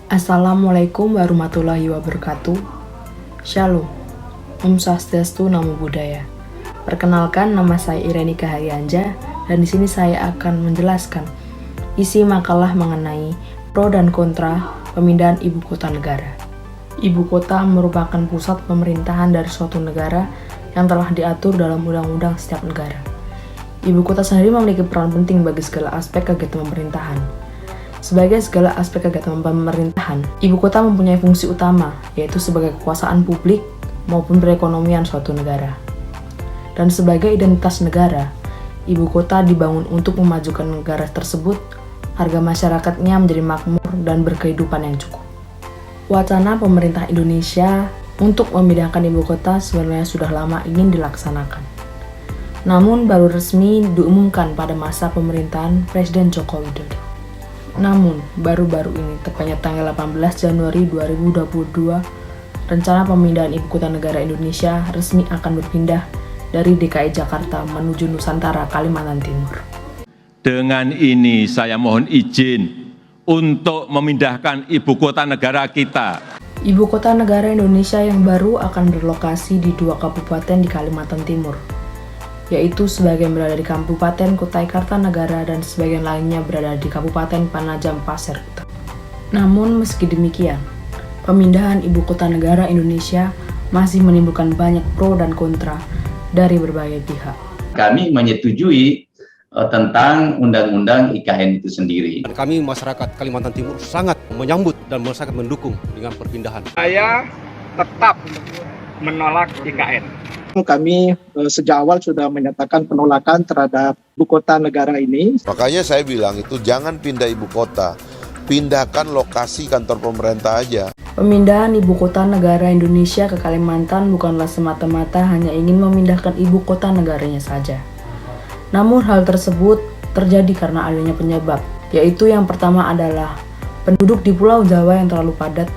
Assalamualaikum warahmatullahi wabarakatuh. Shalom. Om Swastiastu, Namo Buddhaya. Perkenalkan, nama saya Ireni Kaharianja dan di sini saya akan menjelaskan isi makalah mengenai pro dan kontra pemindahan ibu kota negara. Ibu kota merupakan pusat pemerintahan dari suatu negara yang telah diatur dalam undang-undang setiap negara. Ibu kota sendiri memiliki peran penting bagi segala aspek kegiatan pemerintahan. Sebagai segala aspek kegiatan pemerintahan, ibu kota mempunyai fungsi utama, yaitu sebagai kekuasaan publik maupun perekonomian suatu negara. Dan sebagai identitas negara, ibu kota dibangun untuk memajukan negara tersebut, harga masyarakatnya menjadi makmur dan berkehidupan yang cukup. Wacana pemerintah Indonesia untuk memindahkan ibu kota sebenarnya sudah lama ingin dilaksanakan. Namun baru resmi diumumkan pada masa pemerintahan Presiden Joko Widodo. Namun, baru-baru ini, tepatnya tanggal 18 Januari 2022, rencana pemindahan ibu kota negara Indonesia resmi akan berpindah dari DKI Jakarta menuju Nusantara, Kalimantan Timur. Dengan ini saya mohon izin untuk memindahkan ibu kota negara kita. Ibu kota negara Indonesia yang baru akan berlokasi di 2 kabupaten di Kalimantan Timur, yaitu sebagian berada di Kabupaten Kutai Kartanegara dan sebagian lainnya berada di Kabupaten Penajam Pasir Utara. Namun meski demikian, pemindahan ibu kota negara Indonesia masih menimbulkan banyak pro dan kontra dari berbagai pihak. Kami menyetujui tentang Undang-Undang IKN itu sendiri. Kami masyarakat Kalimantan Timur sangat menyambut dan sangat mendukung dengan perpindahan. Saya tetap menolak IKN. Kami sejak awal sudah menyatakan penolakan terhadap ibu kota negara ini. Makanya saya bilang itu jangan pindah ibu kota, pindahkan lokasi kantor pemerintah aja. Pemindahan ibu kota negara Indonesia ke Kalimantan bukanlah semata-mata hanya ingin memindahkan ibu kota negaranya saja. Namun hal tersebut terjadi karena adanya penyebab, yaitu yang pertama adalah penduduk di Pulau Jawa yang terlalu padat,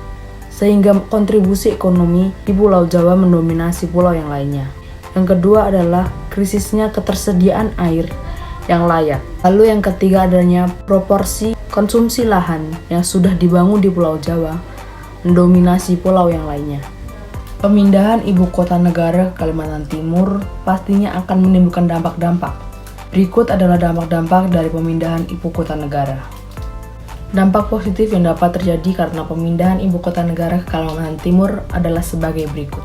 sehingga kontribusi ekonomi di Pulau Jawa mendominasi pulau yang lainnya. Yang kedua adalah krisisnya ketersediaan air yang layak. Lalu yang ketiga adanya proporsi konsumsi lahan yang sudah dibangun di Pulau Jawa mendominasi pulau yang lainnya. Pemindahan ibu kota negara ke Kalimantan Timur pastinya akan menimbulkan dampak-dampak. Berikut adalah dampak-dampak dari pemindahan ibu kota negara. Dampak positif yang dapat terjadi karena pemindahan ibu kota negara ke Kalimantan Timur adalah sebagai berikut.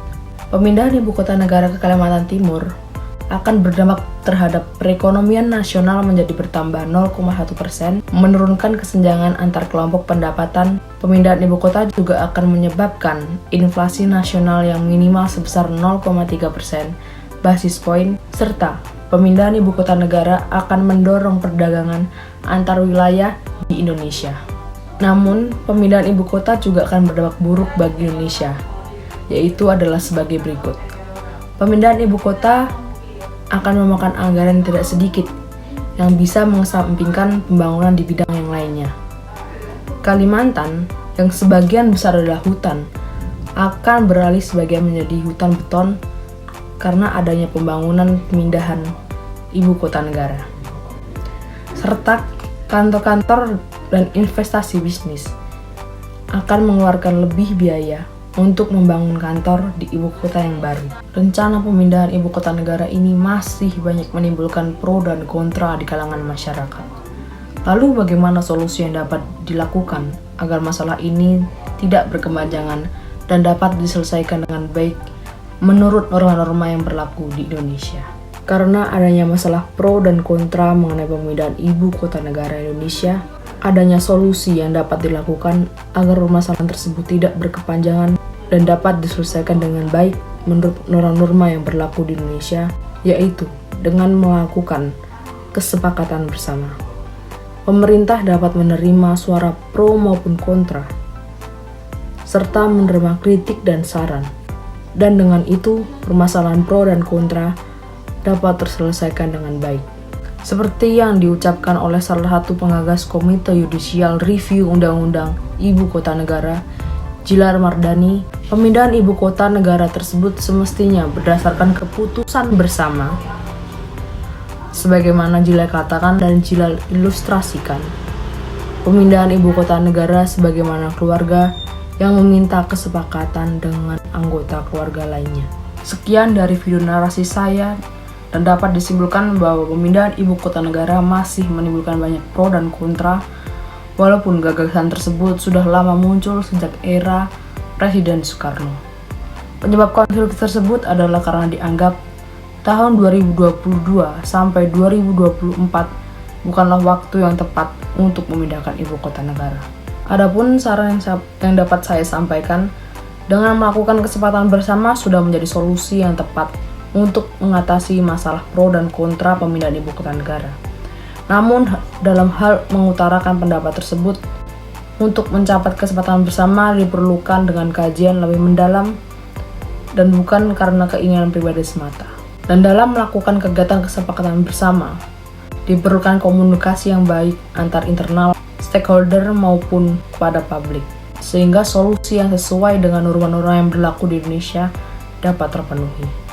Pemindahan ibu kota negara ke Kalimantan Timur akan berdampak terhadap perekonomian nasional menjadi bertambah 0,1%, menurunkan kesenjangan antar kelompok pendapatan. Pemindahan ibu kota juga akan menyebabkan inflasi nasional yang minimal sebesar 0,3% basis poin, serta pemindahan ibu kota negara akan mendorong perdagangan antar wilayah di Indonesia. Namun, pemindahan ibu kota juga akan berdampak buruk bagi Indonesia, yaitu adalah sebagai berikut. Pemindahan ibu kota akan memakan anggaran yang tidak sedikit, yang bisa mengesampingkan pembangunan di bidang yang lainnya. Kalimantan, yang sebagian besar adalah hutan, akan beralih sebagian menjadi hutan beton karena adanya pembangunan pemindahan ibu kota negara. Serta kantor-kantor dan investasi bisnis akan mengeluarkan lebih biaya untuk membangun kantor di ibu kota yang baru. Rencana pemindahan ibu kota negara ini masih banyak menimbulkan pro dan kontra di kalangan masyarakat. Lalu bagaimana solusi yang dapat dilakukan agar masalah ini tidak berkepanjangan dan dapat diselesaikan dengan baik menurut norma-norma yang berlaku di Indonesia? Karena adanya masalah pro dan kontra mengenai pemindahan ibu kota negara Indonesia, adanya solusi yang dapat dilakukan agar permasalahan tersebut tidak berkepanjangan dan dapat diselesaikan dengan baik menurut norma-norma yang berlaku di Indonesia, yaitu dengan melakukan kesepakatan bersama. Pemerintah dapat menerima suara pro maupun kontra, serta menerima kritik dan saran. Dan dengan itu, permasalahan pro dan kontra dapat terselesaikan dengan baik. Seperti yang diucapkan oleh salah satu pengagas Komite Yudisial Review Undang-Undang Ibu Kota Negara, Djilar Mardani, pemindahan ibu kota negara tersebut semestinya berdasarkan keputusan bersama. Sebagaimana Djilar katakan dan Djilar ilustrasikan, pemindahan ibu kota negara sebagaimana keluarga yang meminta kesepakatan dengan anggota keluarga lainnya. Sekian dari video narasi saya, dan dapat disimpulkan bahwa pemindahan ibu kota negara masih menimbulkan banyak pro dan kontra, walaupun gagasan tersebut sudah lama muncul sejak era Presiden Soekarno. Penyebab konflik tersebut adalah karena dianggap tahun 2022 sampai 2024 bukanlah waktu yang tepat untuk memindahkan ibu kota negara. Adapun saran yang dapat saya sampaikan, dengan melakukan kesepakatan bersama sudah menjadi solusi yang tepat untuk mengatasi masalah pro dan kontra pemindahan ibu kota negara. Namun, dalam hal mengutarakan pendapat tersebut, untuk mencapai kesepakatan bersama diperlukan dengan kajian lebih mendalam dan bukan karena keinginan pribadi semata. Dan dalam melakukan kegiatan kesepakatan bersama, diperlukan komunikasi yang baik antar internal stakeholder maupun kepada publik, sehingga solusi yang sesuai dengan norma-norma yang berlaku di Indonesia dapat terpenuhi.